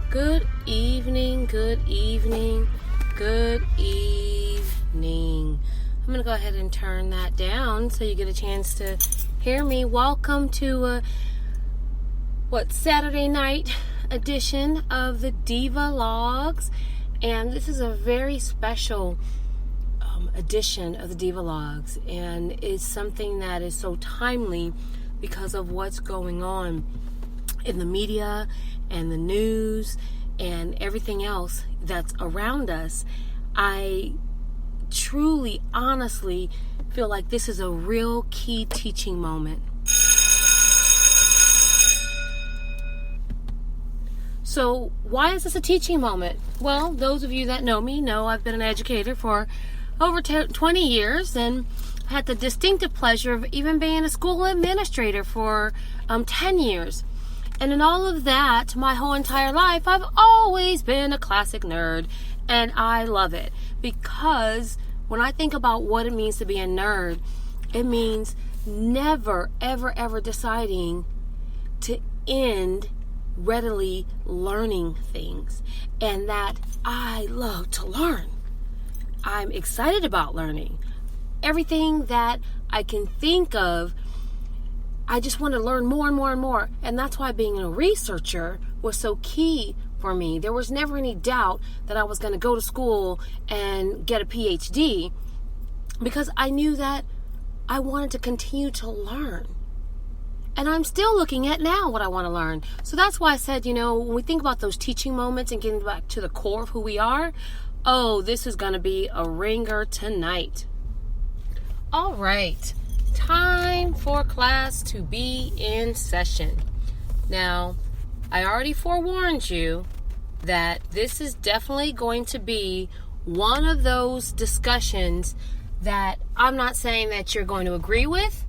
Good evening, good evening, good evening. I'm going to go ahead and turn that down so you get a chance to hear me. Welcome to Saturday night edition of the Diva Logs. And this is a very special edition of the Diva Logs. And it's something that is so timely because of what's going on in the media and the news and everything else that's around us. I truly, honestly feel like this is a real key teaching moment. So why is this a teaching moment? Well, those of you that know me know I've been an educator for over 20 years and had the distinctive pleasure of even being a school administrator for 10 years. And in all of that, my whole entire life, I've always been a classic nerd. And I love it. Because when I think about what it means to be a nerd, it means never, ever, ever deciding to end readily learning things. And that I love to learn. I'm excited about learning. Everything that I can think of, I just want to learn more and more and more. And that's why being a researcher was so key for me. There was never any doubt that I was going to go to school and get a PhD because I knew that I wanted to continue to learn. And I'm still looking at now what I want to learn. So that's why I said, when we think about those teaching moments and getting back to the core of who we are, this is going to be a ringer tonight. All right. Time for class to be in session. Now, I already forewarned you that this is definitely going to be one of those discussions that I'm not saying that you're going to agree with,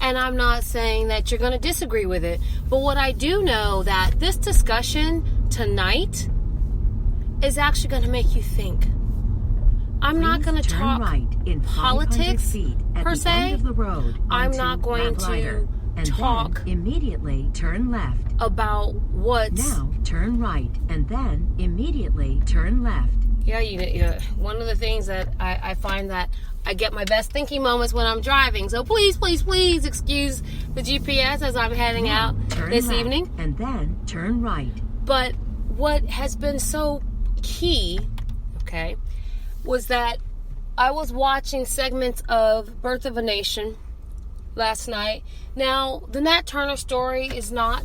and I'm not saying that you're going to disagree with it. But what I do know that this discussion tonight is actually going to make you think. I'm not going to talk politics per se. I'm not going to talk immediately turn left about what's now turn right and then immediately turn left. Yeah, one of the things that I find that I get my best thinking moments when I'm driving. So please excuse the GPS as I'm heading out this evening. And then turn right. But what has been so key, was that I was watching segments of Birth of a Nation last night. Now, the Nat Turner story is not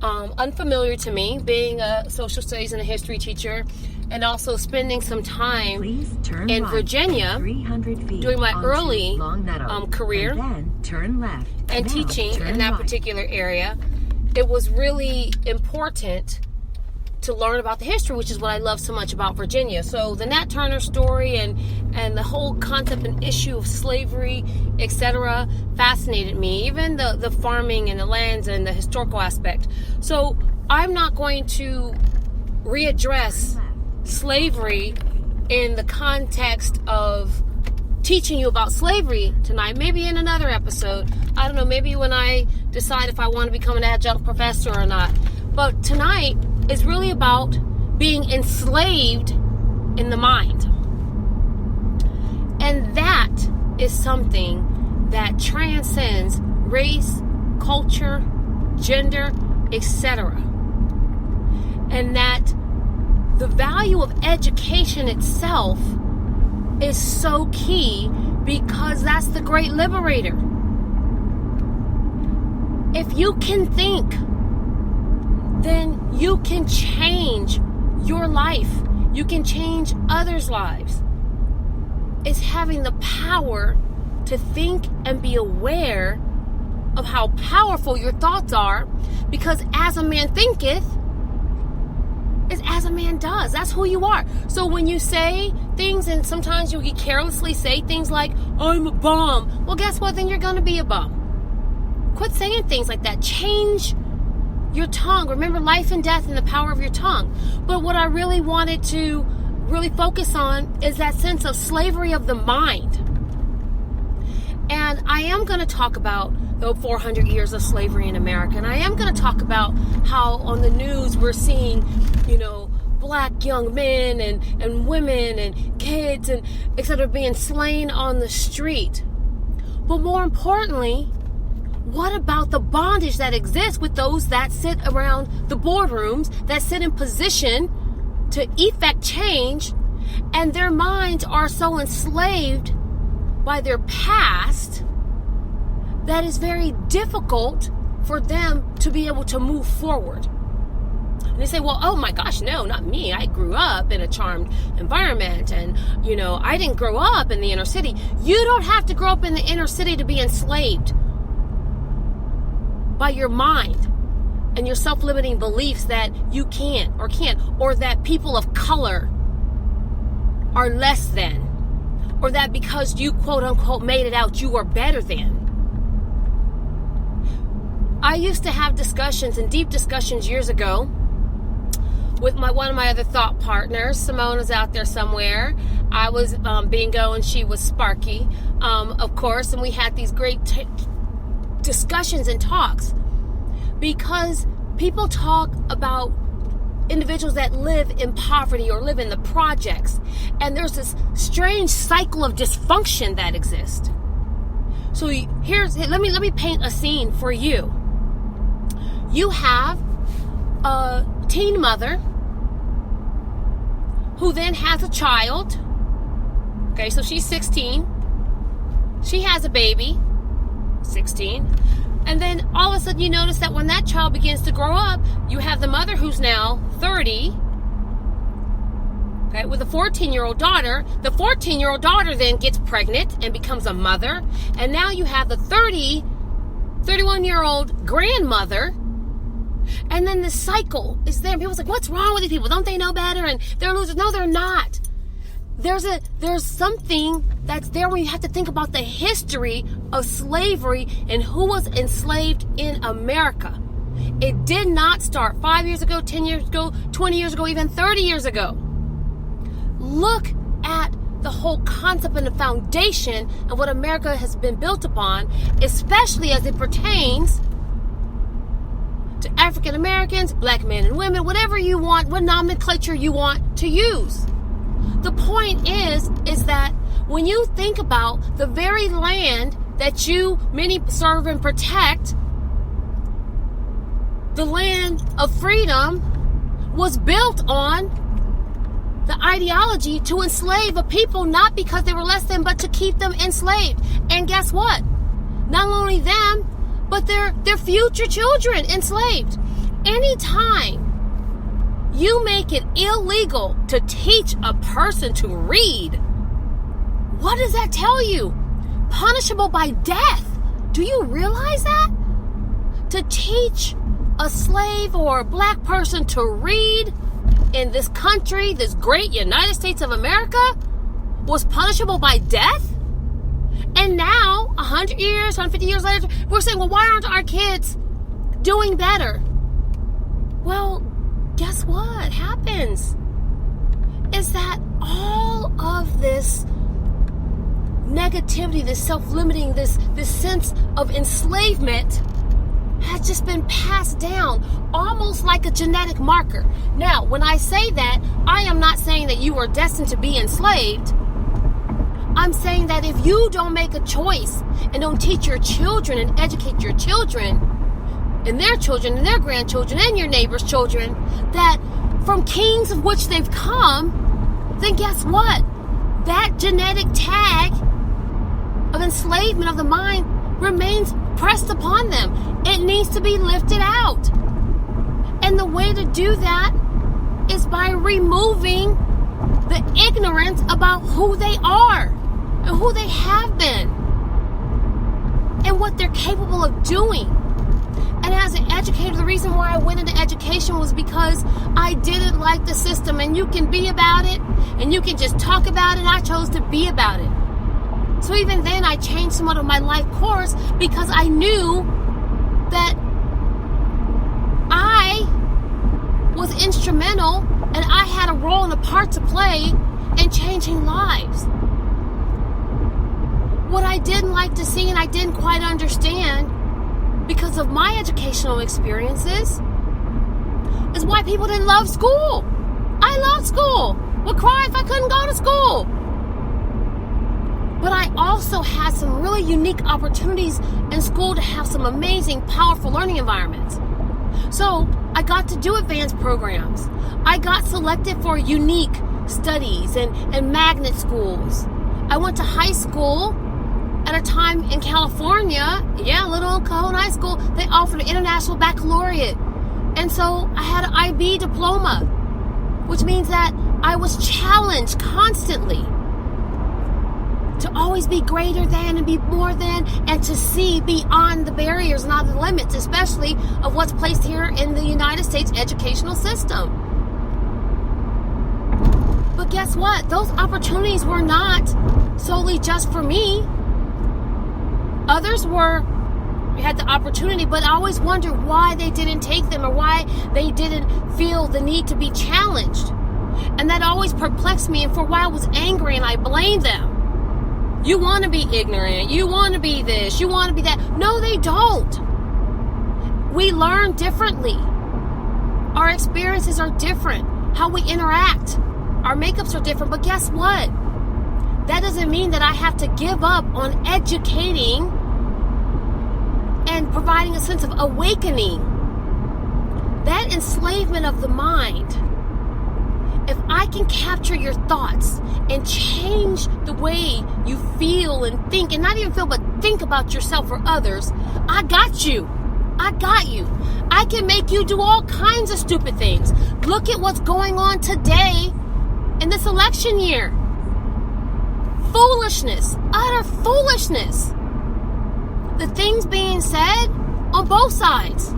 unfamiliar to me, being a social studies and a history teacher, and also spending some time in Virginia during my early career and turn left. And now, teaching in that particular area. It was really important to learn about the history, which is what I love so much about Virginia. So the Nat Turner story and the whole concept and issue of slavery, etc., fascinated me. Even the farming and the lands and the historical aspect. So I'm not going to readdress slavery in the context of teaching you about slavery tonight. Maybe in another episode. I don't know, maybe when I decide if I want to become an adjunct professor or not. But tonight is really about being enslaved in the mind. And that is something that transcends race, culture, gender, etc. And that the value of education itself is so key because that's the great liberator. If you can think, then you can change your life. You can change others' lives. It's having the power to think and be aware of how powerful your thoughts are, because as a man thinketh, is as a man does. That's who you are. So when you say things, and sometimes you carelessly say things like, I'm a bum. Well, guess what? Then you're going to be a bum. Quit saying things like that. Change your tongue. Remember life and death and the power of your tongue. But what I really wanted to really focus on is that sense of slavery of the mind. And I am going to talk about the 400 years of slavery in America. And I am going to talk about how on the news we're seeing, black young men and women and kids and etc. being slain on the street. But more importantly, what about the bondage that exists with those that sit around the boardrooms, that sit in position to effect change, and their minds are so enslaved by their past that is very difficult for them to be able to move forward. And they say, well, oh my gosh, no, not me. I grew up in a charmed environment and, I didn't grow up in the inner city. You don't have to grow up in the inner city to be enslaved by your mind and your self-limiting beliefs that you can't, or that people of color are less than, or that because you quote unquote made it out, you are better than. I used to have discussions and deep discussions years ago with one of my other thought partners. Simone is out there somewhere. I was Bingo and she was Sparky, of course, and we had these great discussions and talks, because people talk about individuals that live in poverty or live in the projects, and there's this strange cycle of dysfunction that exists. So let me paint a scene for you. You have a teen mother who then has a child. Okay, so she's 16. She has a baby, 16. And then all of a sudden you notice that when that child begins to grow up, you have the mother who's now 30, okay, with a 14-year-old daughter. The 14-year-old daughter then gets pregnant and becomes a mother. And now you have the 31-year-old grandmother. And then the cycle is there. And people's like, what's wrong with these people? Don't they know better? And they're losers. No, they're not. There's something that's there when you have to think about the history of slavery and who was enslaved in America. It did not start 5 years ago, 10 years ago, 20 years ago, even 30 years ago. Look at the whole concept and the foundation of what America has been built upon, especially as it pertains to African Americans, black men and women, whatever you want, what nomenclature you want to use. The point is that when you think about the very land that many serve and protect, the land of freedom was built on the ideology to enslave a people, not because they were less than, but to keep them enslaved. And guess what? Not only them, but their future children enslaved. Anytime you make it illegal to teach a person to read, what does that tell you? Punishable by death. Do you realize that? To teach a slave or a black person to read in this country, this great United States of America, was punishable by death? And now, 100 years, 150 years later, we're saying, well, why aren't our kids doing better? Well, guess what happens? Is that all of this negativity, this self-limiting, this sense of enslavement has just been passed down almost like a genetic marker. Now, when I say that, I am not saying that you are destined to be enslaved. I'm saying that if you don't make a choice and don't teach your children and educate your children and their grandchildren and your neighbors' children that from kings of which they've come, then guess what? That genetic tag of enslavement of the mind remains pressed upon them. It needs to be lifted out. And the way to do that is by removing the ignorance about who they are and who they have been and what they're capable of doing. And as an educator, the reason why I went into education was because I didn't like the system. And you can be about it and you can just talk about it. I chose to be about it. So even then I changed somewhat of my life course because I knew that I was instrumental and I had a role and a part to play in changing lives. What I didn't like to see and I didn't quite understand because of my educational experiences is why people didn't love school. I loved school. Would cry if I couldn't go to school. But I also had some really unique opportunities in school to have some amazing, powerful learning environments. So I got to do advanced programs. I got selected for unique studies and magnet schools. I went to high school at a time in California, little Cajon High School, they offered an international baccalaureate. And so I had an IB diploma, which means that I was challenged constantly to always be greater than and be more than, and to see beyond the barriers and all the limits, especially of what's placed here in the United States educational system. But guess what? Those opportunities were not solely just for me. Others had the opportunity, but I always wondered why they didn't take them or why they didn't feel the need to be challenged. And that always perplexed me, and for a while I was angry and I blamed them. You want to be ignorant. You want to be this. You want to be that. No, they don't. We learn differently. Our experiences are different. How we interact. Our makeups are different. But guess what? That doesn't mean that I have to give up on educating and providing a sense of awakening. That enslavement of the mind. If I can capture your thoughts and change the way you feel and think, and not even feel, but think about yourself or others, I got you. I got you. I can make you do all kinds of stupid things. Look at what's going on today in this election year. Foolishness. Utter foolishness. The things being said on both sides.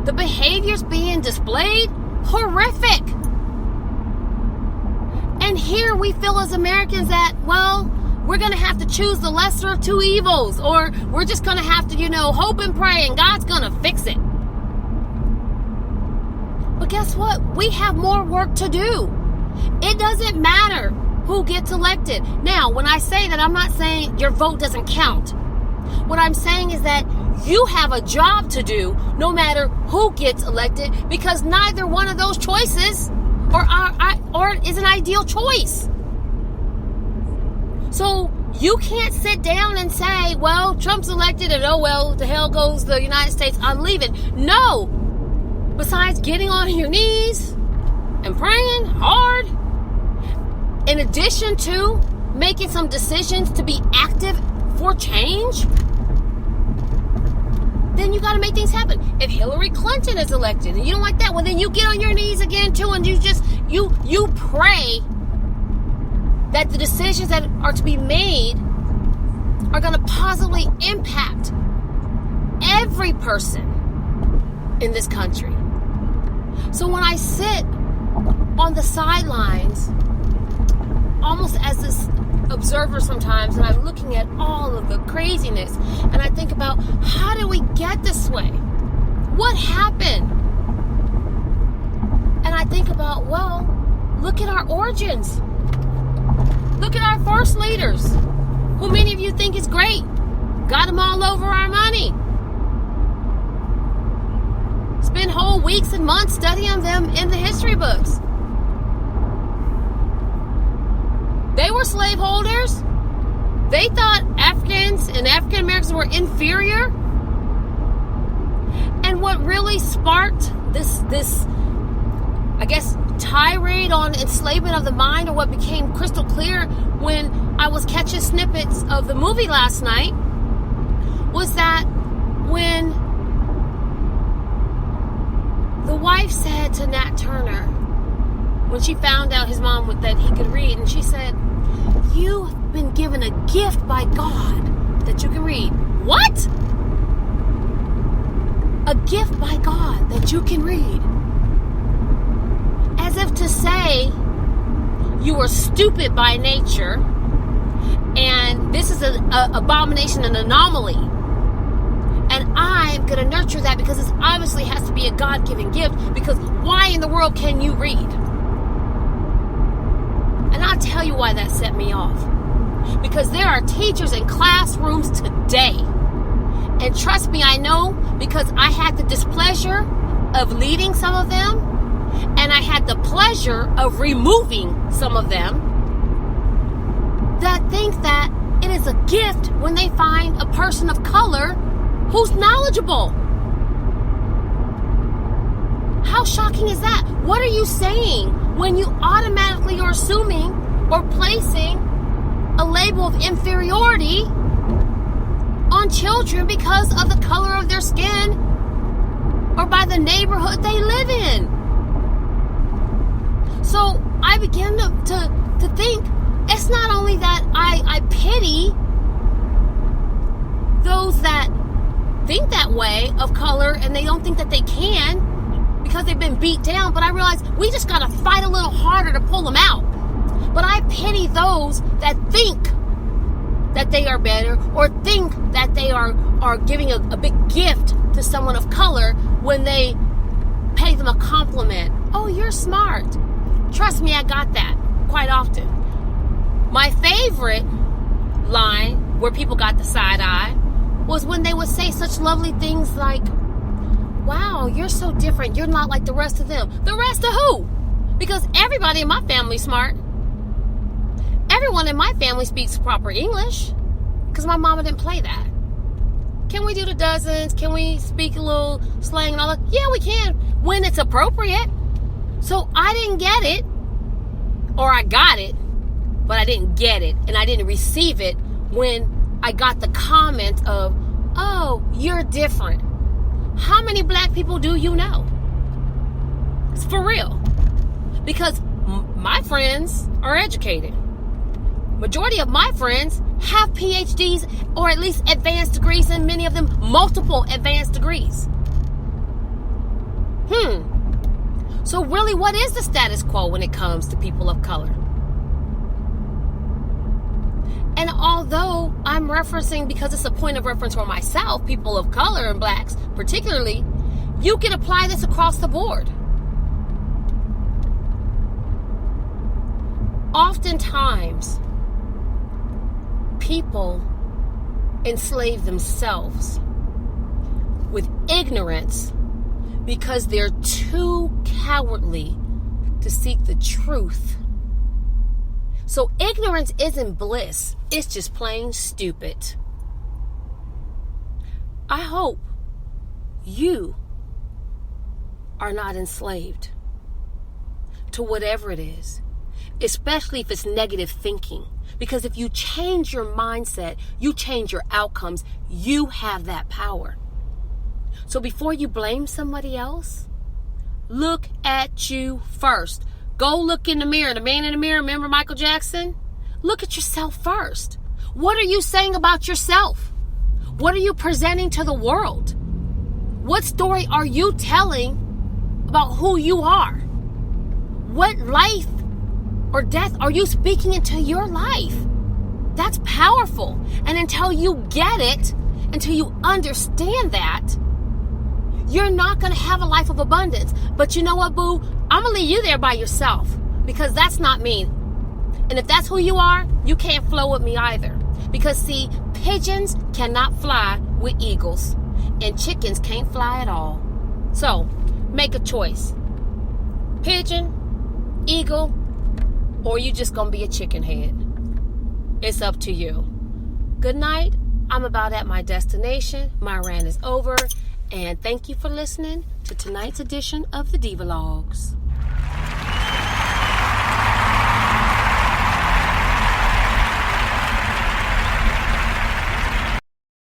The behaviors being displayed, horrific. And here we feel as Americans that, well, we're going to have to choose the lesser of two evils, or we're just going to have to, hope and pray, and God's going to fix it. But guess what? We have more work to do. It doesn't matter who gets elected. Now, when I say that, I'm not saying your vote doesn't count. What I'm saying is that you have a job to do no matter who gets elected, because neither one of those choices or is an ideal choice. So you can't sit down and say, well, Trump's elected and to hell goes the United States, I'm leaving. No. Besides getting on your knees and praying hard, in addition to making some decisions to be active for change, then you got to make things happen. If Hillary Clinton is elected and you don't like that, well, then you get on your knees again too, and you pray that the decisions that are to be made are going to positively impact every person in this country. So when I sit on the sidelines, almost as this observer sometimes, and I'm looking at all of the craziness, and I think about, how did we get this way? What happened? And I think about, well, look at our origins. Look at our first leaders, who many of you think is great. Got them all over our money. Spend whole weeks and months studying them in the history books. They were slaveholders. They thought Africans and African Americans were inferior. And what really sparked this, I guess, tirade on enslavement of the mind, or what became crystal clear when I was catching snippets of the movie last night, was that when the wife said to Nat Turner, when she found out his mom that he could read, and she said, "You've been given a gift by God that you can read." What? A gift by God that you can read. As if to say, you are stupid by nature, and this is an abomination, an anomaly. And I'm going to nurture that because it obviously has to be a God-given gift, because why in the world can you read? And I'll tell you why that set me off. Because there are teachers in classrooms today. And trust me, I know, because I had the displeasure of leading some of them, and I had the pleasure of removing some of them, that think that it is a gift when they find a person of color who's knowledgeable. How shocking is that? What are you saying when you automatically are assuming or placing a label of inferiority on children because of the color of their skin or by the neighborhood they live in? So I began to think, it's not only that I pity those that think that way of color and they don't think that they can because they've been beat down, but I realize we just got to fight a little harder to pull them out. But I pity those that think that they are better or think that they are giving a big gift to someone of color when they pay them a compliment. Oh, you're smart. Trust me, I got that quite often. My favorite line where people got the side eye was when they would say such lovely things like, wow, you're so different. You're not like the rest of them. The rest of who? Because everybody in my family is smart. Everyone in my family speaks proper English because my mama didn't play that. Can we do the dozens? Can we speak a little slang and all that? Yeah, we can when it's appropriate. So I didn't get it, or I got it, but I didn't get it, and I didn't receive it when I got the comment of, oh, you're different. How many black people do you know? It's for real. Because my friends are educated. Majority of my friends have PhDs or at least advanced degrees, and many of them multiple advanced degrees. So really, what is the status quo when it comes to people of color? And although I'm referencing, because it's a point of reference for myself, people of color and blacks particularly, you can apply this across the board. Oftentimes, people enslave themselves with ignorance because they're too cowardly to seek the truth. So ignorance isn't bliss. It's just plain stupid. I hope you are not enslaved to whatever it is, especially if it's negative thinking. Because if you change your mindset, you change your outcomes, you have that power. So before you blame somebody else, look at you first. Go look in the mirror. The man in the mirror, remember Michael Jackson? Look at yourself first. What are you saying about yourself? What are you presenting to the world? What story are you telling about who you are? What life or death are you speaking into your life? That's powerful. And until you get it, until you understand that, you're not going to have a life of abundance. But you know what, boo? I'm going to leave you there by yourself, because that's not me. And if that's who you are, you can't flow with me either. Because see, pigeons cannot fly with eagles, and chickens can't fly at all. So make a choice. Pigeon, eagle, or you just going to be a chicken head. It's up to you. Good night. I'm about at my destination. My rant is over. And thank you for listening to tonight's edition of the Diva Logs.